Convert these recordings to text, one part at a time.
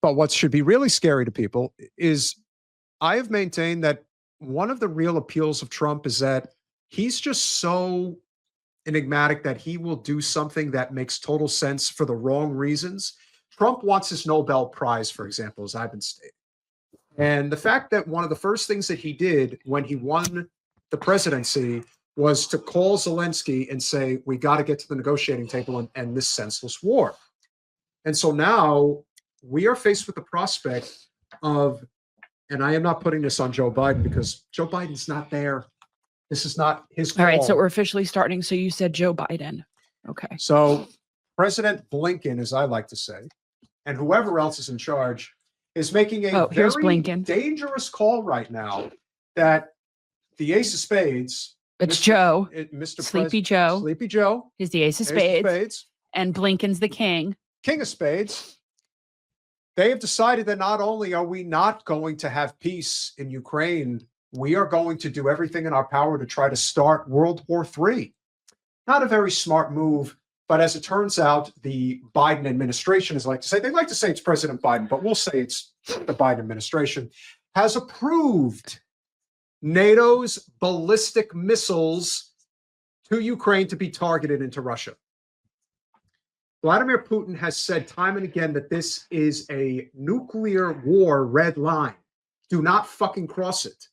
But what should be really scary to people is I have maintained that one of the real appeals of Trump is that he's just so enigmatic that he will do something that makes total sense for the wrong reasons. Trump wants his Nobel Prize, for example, as I've been stating. And the fact that one of the first things that he did when he won the presidency was to call Zelensky and say, we got to get to the negotiating table and end this senseless war. And so now we are faced with the prospect of, and I am not putting this on Joe Biden because Joe Biden's not there. This is not his call. All right, so we're officially starting. So you said Joe Biden. Okay. So President Blinken, as I like to say, and whoever else is in charge, is making a very dangerous call right now that the ace of spades. It's Joe. Mr. Sleepy Joe. Sleepy Joe. Is the ace of spades. And Blinken's the king. King of spades. They have decided that not only are we not going to have peace in Ukraine, we are going to do everything in our power to try to start World War III. Not a very smart move, but as it turns out, the Biden administration, as I like to say, they like to say it's President Biden, but we'll say it's the Biden administration, has approved NATO's ballistic missiles to Ukraine to be targeted into Russia. Vladimir Putin has said time and again that this is a nuclear war red line. Do not fucking cross it.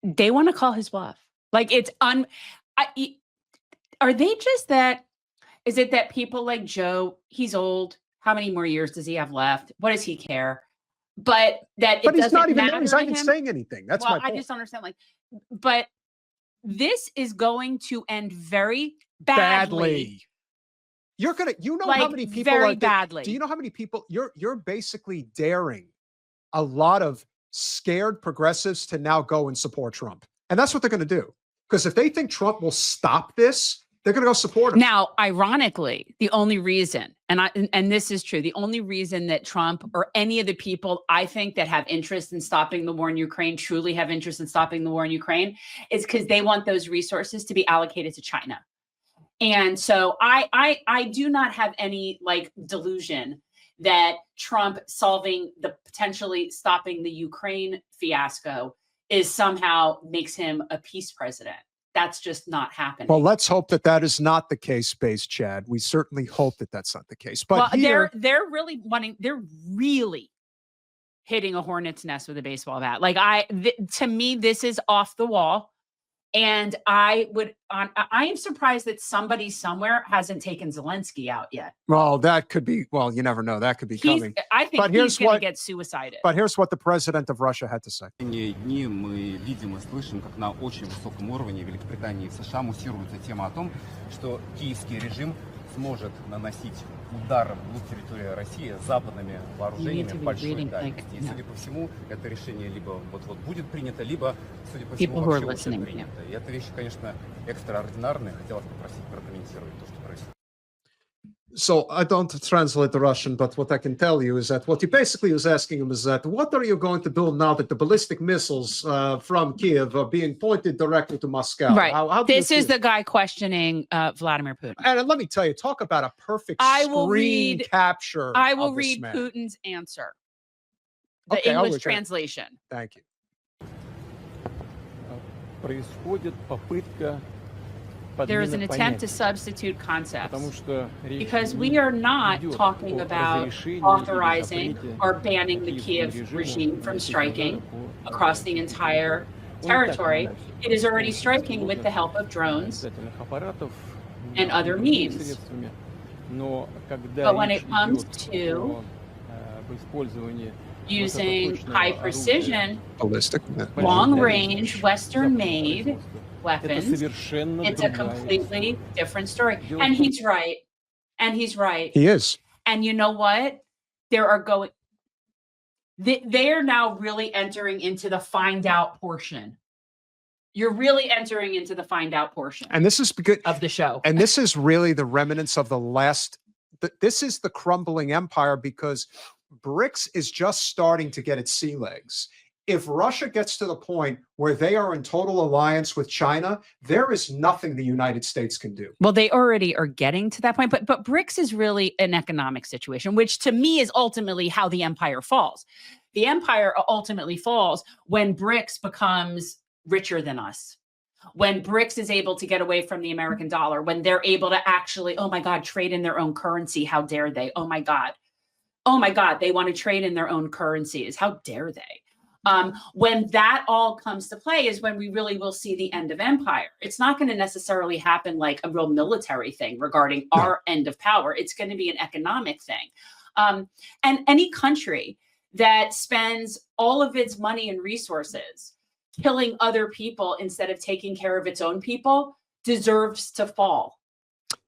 They want to call his bluff. Like it's are they just that? Is it that people like Joe, he's old. How many more years does he have left? What does he care? But he's not even, he's not even saying anything. That's my point. I just don't understand. Like, but this is going to end very badly. You're gonna, you know, like, how many people very are badly. Do you know how many people you're basically daring a lot of scared progressives to now go and support Trump, and that's what they're going to do. Because if they think Trump will stop this, they're going to go support him. Now, ironically, the only reason, and this is true, the only reason that Trump or any of the people I think that have interest in stopping the war in Ukraine truly have interest in stopping the war in Ukraine is because they want those resources to be allocated to China. And so I do not have any like delusion that Trump potentially stopping the Ukraine fiasco is somehow makes him a peace president. That's just not happening. Well, let's hope that that is not the case, Space Chad. We certainly hope that that's not the case. But well, they're really hitting a hornet's nest with a baseball bat. Like to me, this is off the wall. And I am surprised that somebody somewhere hasn't taken Zelensky out yet. Well, that could be, well, you never know. That could be coming. I think he's going to get suicided. But here's what the president of Russia had to say. Дни мы видим и слышим, как на очень высоком уровне Великобритании и США муссируется тема о том, что киевский режим сможет наносить удар в территории России западными вооружениями большой дальности. И, судя по всему, это решение либо вот-вот будет принято, либо, судя по всему, вообще уже принято. И эта вещь, конечно, экстраординарная. Хотел вас попросить прокомментировать то, что происходит. So I don't translate the Russian, but what I can tell you is that what he basically was asking him is that, what are you going to do now that the ballistic missiles from Kiev are being pointed directly to Moscow? Right. How this is the guy questioning Vladimir Putin. And let me tell you, talk about a perfect screen capture. I will read Putin's answer. The English translation. Thank you. Происходит попытка There is an attempt to substitute concepts because we are not talking about authorizing or banning the Kiev regime from striking across the entire territory. It is already striking with the help of drones and other means. But when it comes to using high precision, long-range, Western-made weapons, it's a completely different story. And he's right. And he's right. He is. And you know what? They are now really entering into the find out portion. You're really entering into the find out portion. And this is because of the show. And this is really the remnants of this is the crumbling empire, because BRICS is just starting to get its sea legs. if Russia gets to the point where they are in total alliance with China, there is nothing the United States can do. Well, they already are getting to that point, but BRICS is really an economic situation, which to me is ultimately how the empire falls. The empire ultimately falls when BRICS becomes richer than us. When BRICS is able to get away from the American dollar, when they're able to actually, oh my God, trade in their own currency. How dare they? Oh my God, they want to trade in their own currencies. How dare they? When that all comes to play is when we really will see the end of empire. It's not going to necessarily happen like a real military thing regarding our end of power. It's going to be an economic thing. And any country that spends all of its money and resources killing other people instead of taking care of its own people deserves to fall.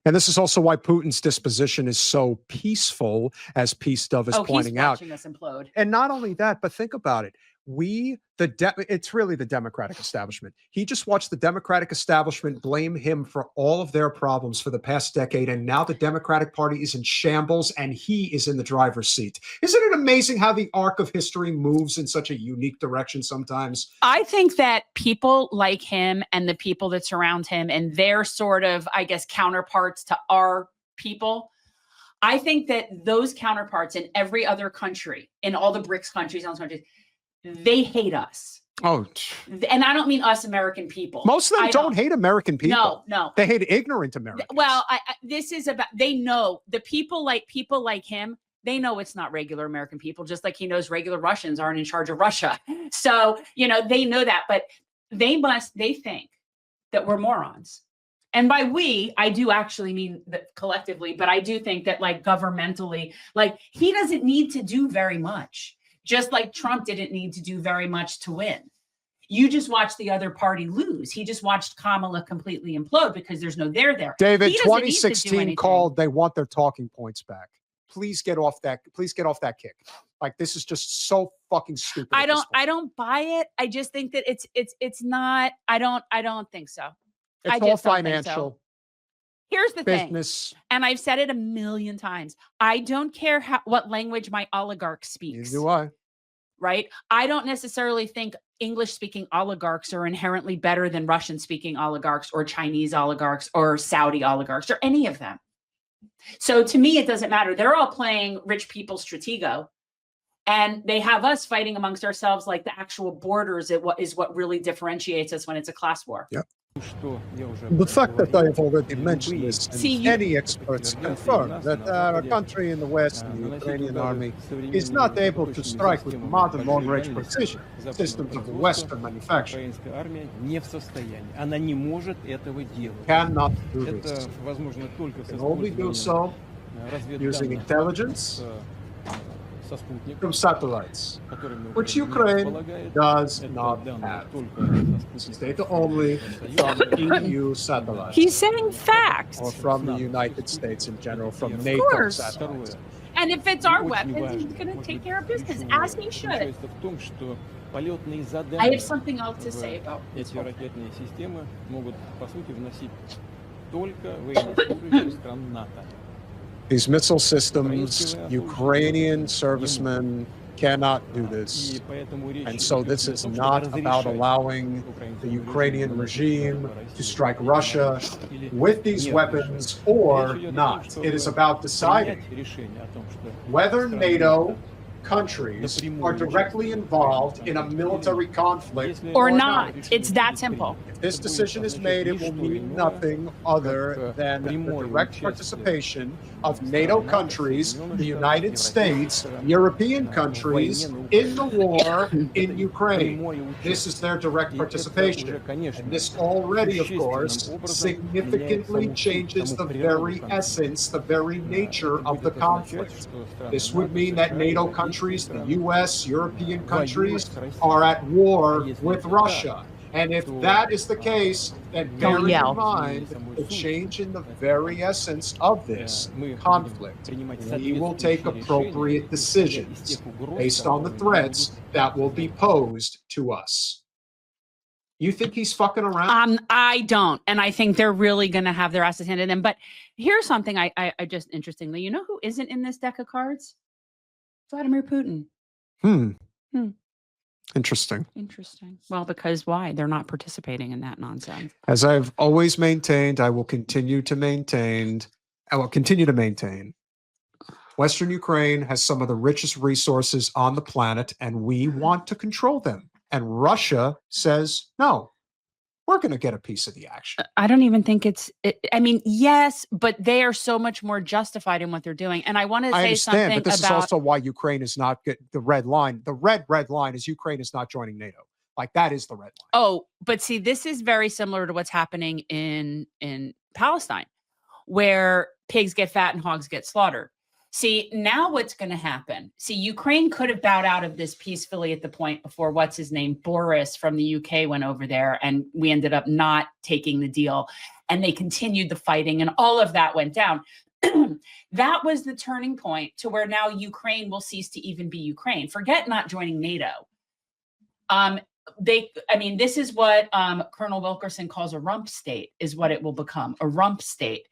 And this is also why Putin's disposition is so peaceful, as Peace Dove is pointing out. He's watching us implode. And not only that, but think about it. It's really the Democratic establishment. He just watched the Democratic establishment blame him for all of their problems for the past decade. And now the Democratic Party is in shambles and he is in the driver's seat. Isn't it amazing how the arc of history moves in such a unique direction sometimes? I think that people like him and the people that surround him and their sort of, I guess, counterparts to our people, I think that those counterparts in every other country, in all the BRICS countries, all those countries, they hate us. Oh, and I don't mean us American people. Most of them don't hate American people. No. They hate ignorant Americans. Well, this is about, they know the people like him, they know it's not regular American people, just like he knows regular Russians aren't in charge of Russia. So, they know that, but they think that we're morons. And by we, I do actually mean that collectively, but I do think that like governmentally, like he doesn't need to do very much. Just like Trump didn't need to do very much to win. You just watched the other party lose. He just watched Kamala completely implode because there's no there. David, 2016 called, they want their talking points back. Please get off that kick. Like, this is just so fucking stupid. I don't buy it. I just think that it's not, I don't think so. It's all financial. Here's the business thing, and I've said it a million times. I don't care what language my oligarch speaks. Neither do I. Right? I don't necessarily think English-speaking oligarchs are inherently better than Russian-speaking oligarchs or Chinese oligarchs or Saudi oligarchs or any of them. So to me, it doesn't matter. They're all playing rich people stratego, and they have us fighting amongst ourselves like the actual borders is what really differentiates us when it's a class war. Yep. The fact that I have already mentioned this, and any experts confirm that our country in the West, the Ukrainian army, is not able to strike with modern long-range precision systems of the Western manufacturing. Cannot do this. Can only do so using intelligence from satellites, which Ukraine does not have. This is data only from EU satellites. He's saying facts. Or from the United States in general, from NATO satellites. And if it's our weapons, he's going to take care of business, as he should. I have something else to say about this. These missile systems, Ukrainian servicemen cannot do this. And so this is not about allowing the Ukrainian regime to strike Russia with these weapons or not. It is about deciding whether NATO countries are directly involved in a military conflict or not. It's that simple. If this decision is made, it will mean nothing other than the direct participation of NATO countries, the United States, European countries in the war in Ukraine. This is their direct participation. And this already, of course, significantly changes the very essence, the very nature of the conflict. This would mean that NATO countries, the US, European countries, are at war with Russia. And if that is the case, then bear in mind the change in the very essence of this conflict. We will take appropriate decisions based on the threats that will be posed to us. You think he's fucking around? I don't. And I think they're really going to have their asses handed to them. But here's something I just interestingly, you know who isn't in this deck of cards? Vladimir Putin. Interesting. Interesting. Well, because why? They're not participating in that nonsense. As I've always maintained, I will continue to maintain. Western Ukraine has some of the richest resources on the planet, and we want to control them. And Russia says, no, we're going to get a piece of the action. I don't even think I mean, yes, but they are so much more justified in what they're doing. And I want to I say understand, something but this about is also why Ukraine is not good. The red line, the red line is Ukraine is not joining NATO. Like that is the red line. Oh, but see, this is very similar to what's happening in Palestine, where pigs get fat and hogs get slaughtered. See, now what's going to happen? See, Ukraine could have bowed out of this peacefully at the point before what's his name, Boris from the UK went over there, and we ended up not taking the deal, and they continued the fighting, and all of that went down. That was the turning point to where now Ukraine will cease to even be Ukraine. Forget not joining NATO. This is what Colonel Wilkerson calls a rump state, is what it will become, a rump state.